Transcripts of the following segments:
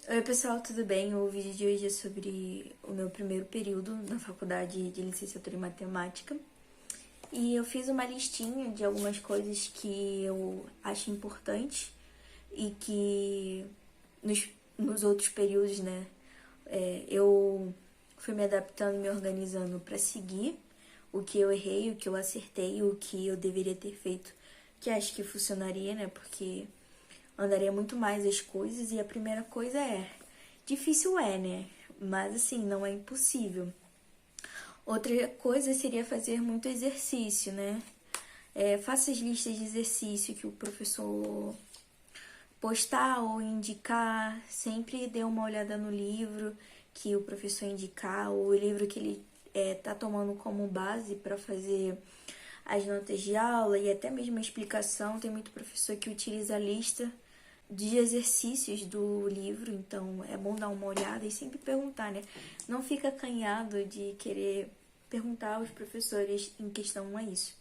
Oi pessoal, tudo bem? O vídeo de hoje é sobre o meu primeiro período na faculdade de licenciatura em matemática. E eu fiz uma listinha de algumas coisas que eu acho importantes e que nos outros períodos, né, eu fui me adaptando e me organizando para seguir o que eu errei, o que eu acertei, o que eu deveria ter feito, que acho que funcionaria, né, porque andaria muito mais as coisas. E a primeira coisa é, difícil é, né? Mas assim, não é impossível. Outra coisa seria fazer muito exercício, né? Faça as listas de exercício que o professor postar ou indicar. Sempre dê uma olhada no livro que o professor indicar, ou o livro que ele tá tomando como base para fazer as notas de aula e até mesmo a explicação. Tem muito professor que utiliza a lista de exercícios do livro, então é bom dar uma olhada e sempre perguntar, né? Não fica acanhado de querer perguntar aos professores em questão a isso.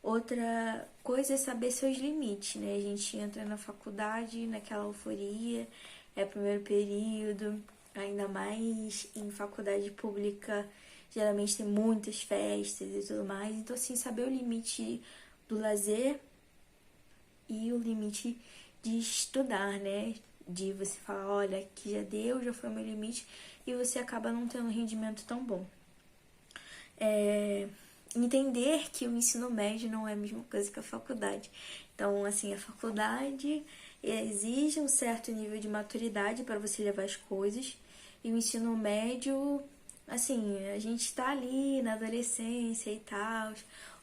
Outra coisa é saber seus limites, né? A gente entra na faculdade, naquela euforia, é o primeiro período, ainda mais em faculdade pública, geralmente tem muitas festas e tudo mais. Então, assim, saber o limite do lazer e o limite de estudar, né? De você falar, olha, que já deu, já foi o meu limite, e você acaba não tendo um rendimento tão bom. Entender que o ensino médio não é a mesma coisa que a faculdade. Então, assim, a faculdade exige um certo nível de maturidade para você levar as coisas, e o ensino médio, assim, a gente tá ali na adolescência e tal,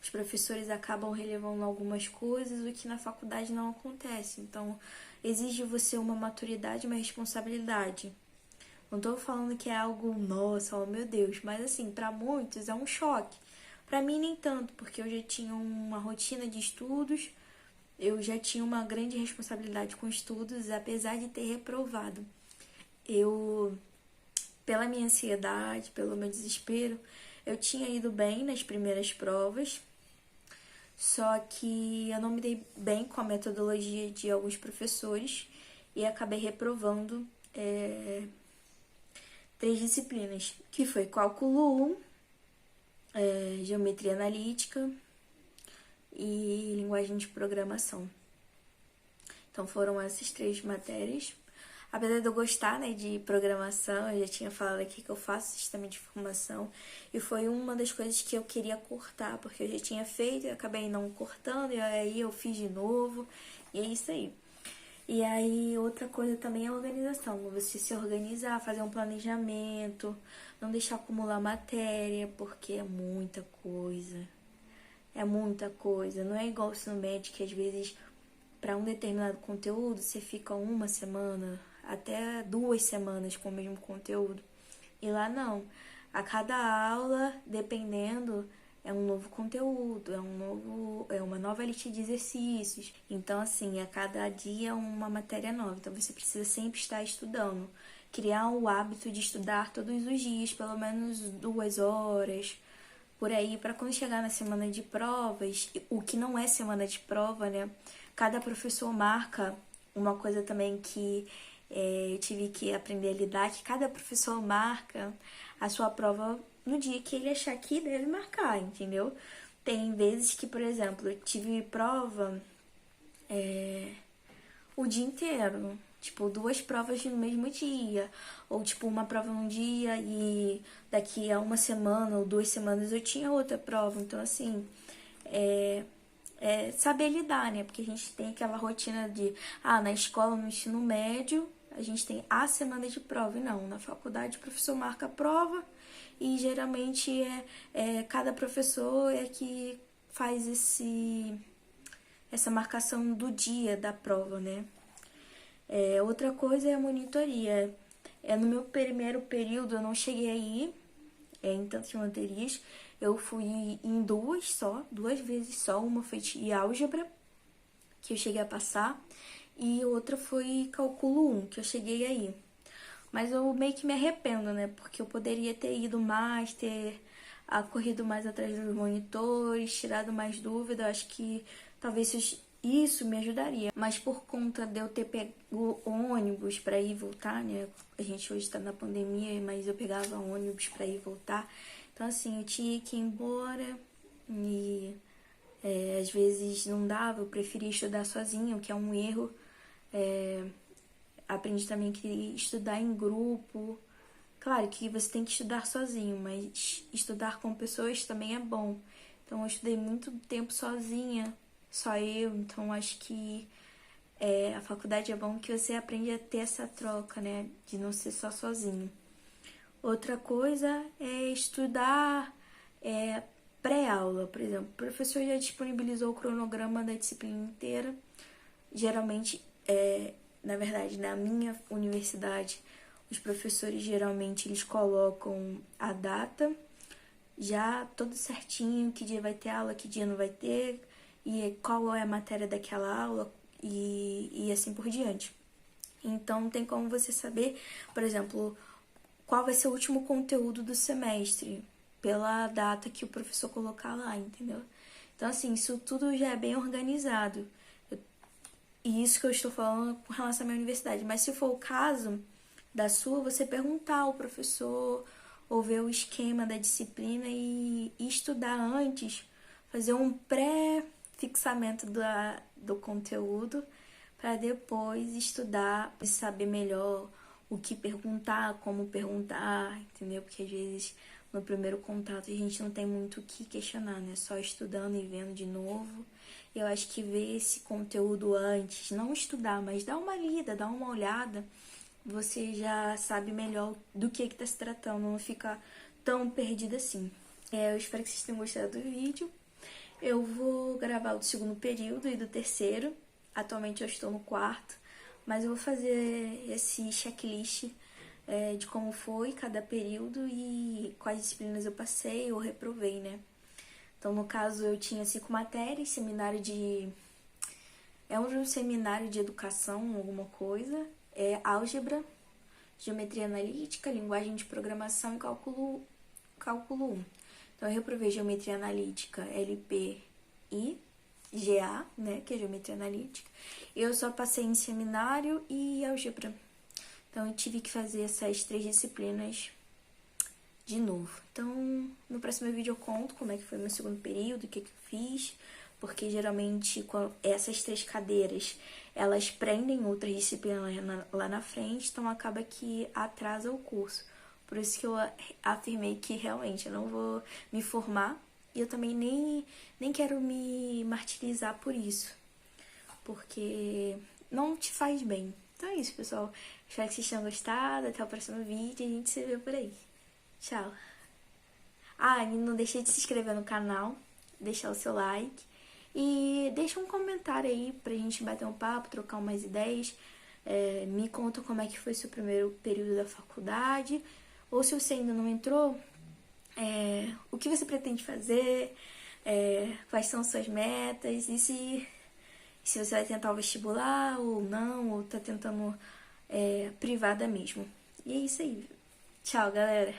os professores acabam relevando algumas coisas, o que na faculdade não acontece. Então, exige você uma maturidade, uma responsabilidade. Não tô falando que é algo, nossa, oh meu Deus, mas assim, para muitos é um choque. Para mim nem tanto, porque eu já tinha uma rotina de estudos, eu já tinha uma grande responsabilidade com estudos, apesar de ter reprovado. Eu, pela minha ansiedade, pelo meu desespero, eu tinha ido bem nas primeiras provas, só que eu não me dei bem com a metodologia de alguns professores e acabei reprovando 3 disciplinas, que foi cálculo 1, geometria analítica e linguagem de programação. Então foram essas 3 matérias. Apesar de eu gostar, né, de programação, eu já tinha falado aqui que eu faço sistema de informação, e foi uma das coisas que eu queria cortar, porque eu já tinha feito e acabei não cortando, e aí eu fiz de novo, e é isso aí. E aí, outra coisa também é a organização. Você se organizar, fazer um planejamento, não deixar acumular matéria, porque é muita coisa. É muita coisa. Não é igual o ensino médio, que às vezes, para um determinado conteúdo, você fica uma semana, até 2 semanas com o mesmo conteúdo. E lá não. A cada aula, dependendo, é um novo conteúdo, é uma nova lista de exercícios. Então, assim, a cada dia é uma matéria nova. Então, você precisa sempre estar estudando. Criar o hábito de estudar todos os dias, pelo menos 2 horas, por aí, para quando chegar na semana de provas, o que não é semana de prova, né? Cada professor marca uma coisa também que eu tive que aprender a lidar, que cada professor marca a sua prova no dia que ele achar que deve marcar, entendeu? Tem vezes que, por exemplo, eu tive prova o dia inteiro. Tipo, 2 provas no mesmo dia. Ou, tipo, uma prova num dia e daqui a uma semana ou 2 semanas eu tinha outra prova. Então, assim, saber lidar, né? Porque a gente tem aquela rotina de, na escola, no ensino médio, a gente tem a semana de prova. E não, na faculdade o professor marca a prova e geralmente cada professor é que faz essa marcação do dia da prova, né? Outra coisa é a monitoria. No meu primeiro período eu não cheguei a ir em tantas materias. Eu fui em 2 vezes só. Uma foi de álgebra, que eu cheguei a passar, e outra foi cálculo 1, que eu cheguei a ir. Mas eu meio que me arrependo, né? Porque eu poderia ter ido mais, ter corrido mais atrás dos monitores, tirado mais dúvida. Eu acho que talvez se isso me ajudaria. Mas por conta de eu ter pego ônibus para ir e voltar, né? A gente hoje tá na pandemia, mas eu pegava ônibus para ir e voltar. Então, assim, eu tinha que ir embora e às vezes não dava, eu preferia estudar sozinha, o que é um erro. Aprendi também que estudar em grupo. Claro que você tem que estudar sozinho, mas estudar com pessoas também é bom. Então, eu estudei muito tempo sozinha, só eu. Então, acho que a faculdade é bom que você aprende a ter essa troca, né? De não ser só sozinho. Outra coisa é estudar pré-aula, por exemplo. O professor já disponibilizou o cronograma da disciplina inteira. Geralmente, na verdade, na minha universidade, os professores geralmente eles colocam a data já tudo certinho, que dia vai ter aula, que dia não vai ter, e qual é a matéria daquela aula, e assim por diante. Então, não tem como você saber, por exemplo, qual vai ser o último conteúdo do semestre, pela data que o professor colocar lá, entendeu? Então, assim, isso tudo já é bem organizado. E isso que eu estou falando com relação à minha universidade. Mas se for o caso da sua, você perguntar ao professor ou ver o esquema da disciplina e estudar antes, fazer um pré-fixamento do conteúdo para depois estudar e saber melhor o que perguntar, como perguntar, entendeu? Porque às vezes no primeiro contato a gente não tem muito o que questionar, né? Só estudando e vendo de novo. Eu acho que ver esse conteúdo antes, não estudar, mas dar uma lida, dar uma olhada, você já sabe melhor do que está se tratando, não fica tão perdida assim. Eu espero que vocês tenham gostado do vídeo. Eu vou gravar do segundo período e do terceiro. Atualmente eu estou no quarto, mas eu vou fazer esse checklist de como foi cada período e quais disciplinas eu passei ou reprovei, né? Então, no caso, eu tinha 5 matérias, seminário de... É um seminário de educação, alguma coisa. Álgebra, geometria analítica, linguagem de programação e cálculo 1. Então, eu reprovei geometria analítica, LP e GA, né, que é geometria analítica. Eu só passei em seminário e álgebra. Então, eu tive que fazer essas 3 disciplinas de novo. Então, no próximo vídeo eu conto como é que foi meu segundo período, o que eu fiz, porque geralmente essas 3 cadeiras, elas prendem outras disciplinas lá na frente, então acaba que atrasa o curso. Por isso que eu afirmei que realmente eu não vou me formar e eu também nem quero me martirizar por isso, porque não te faz bem. Então é isso, pessoal. Espero que vocês tenham gostado. Até o próximo vídeo e a gente se vê por aí. Tchau. E não deixe de se inscrever no canal, deixar o seu like e deixa um comentário aí pra gente bater um papo, trocar umas ideias. Me conta como é que foi seu primeiro período da faculdade, ou se você ainda não entrou, o que você pretende fazer, quais são suas metas e se você vai tentar o vestibular ou não, ou tá tentando privada mesmo. E é isso aí. Tchau, galera.